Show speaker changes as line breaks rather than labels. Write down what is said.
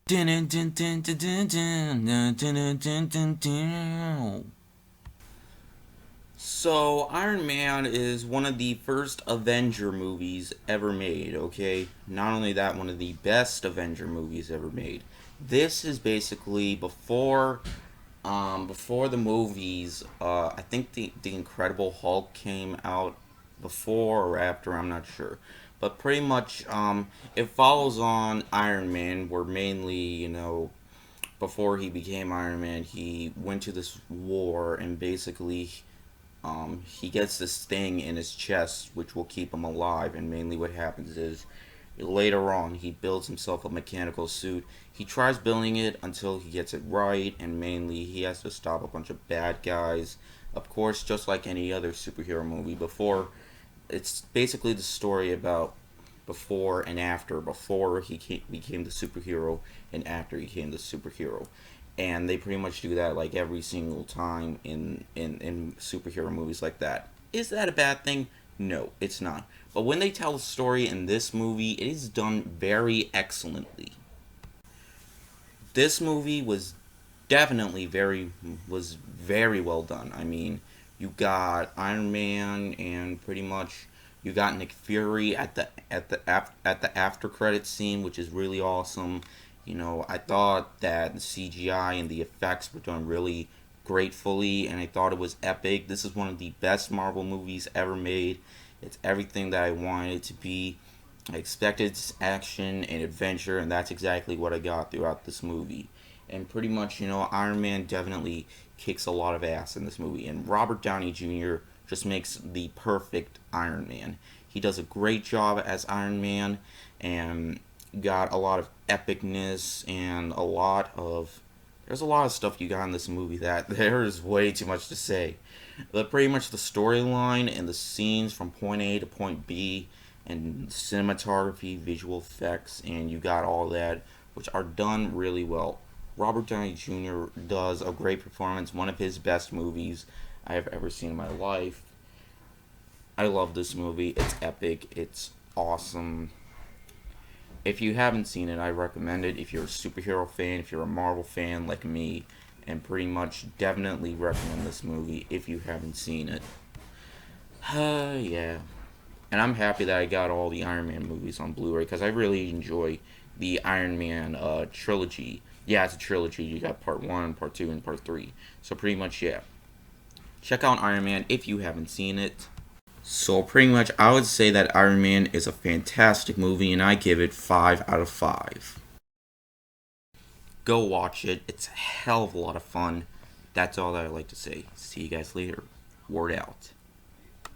So, Iron Man is one of the first Avenger movies ever made, okay? Not only that, one of the best Avenger movies ever made. This is basically before the movies, I think the Incredible Hulk came out before or after, I'm not sure. But pretty much, it follows on Iron Man, where mainly, before he became Iron Man, he went to this war and basically he gets this thing in his chest which will keep him alive. And mainly what happens is later on he builds himself a mechanical suit. He tries building it until he gets it right, and mainly he has to stop a bunch of bad guys. Of course, just like any other superhero movie, before it's basically the story about before and after, before he became the superhero and after he became the superhero. And they pretty much do that like every single time in superhero movies like that. Is that a bad thing? No, it's not. But when they tell the story in this movie, it is done very excellently. This movie definitely was very well done. I mean, you got Iron Man and pretty much you got Nick Fury at the after credit scene, which is really awesome. I thought that the CGI and the effects were done really gratefully, and I thought it was epic. This is one of the best Marvel movies ever made. It's everything that I wanted it to be. I expected action and adventure, and that's exactly what I got throughout this movie. And pretty much, Iron Man definitely kicks a lot of ass in this movie, and Robert Downey Jr. just makes the perfect Iron Man. He does a great job as Iron Man, and got a lot of epicness and there's a lot of stuff you got in this movie that there is way too much to say. But pretty much the storyline and the scenes from point A to point B, and cinematography, visual effects, and you got all that, which are done really well. Robert Downey Jr. does a great performance, one of his best movies I have ever seen in my life. I love this movie. It's epic. It's awesome. If you haven't seen it, I recommend it. If you're a superhero fan, if you're a Marvel fan like me, and pretty much definitely recommend this movie if you haven't seen it. Yeah. And I'm happy that I got all the Iron Man movies on Blu-ray because I really enjoy the Iron Man trilogy. Yeah, it's a trilogy. You got part 1, part 2, and part 3. So pretty much, yeah. Check out Iron Man if you haven't seen it. So pretty much, I would say that Iron Man is a fantastic movie, and I give it 5 out of 5. Go watch it. It's a hell of a lot of fun. That's all that I'd like to say. See you guys later. Word out.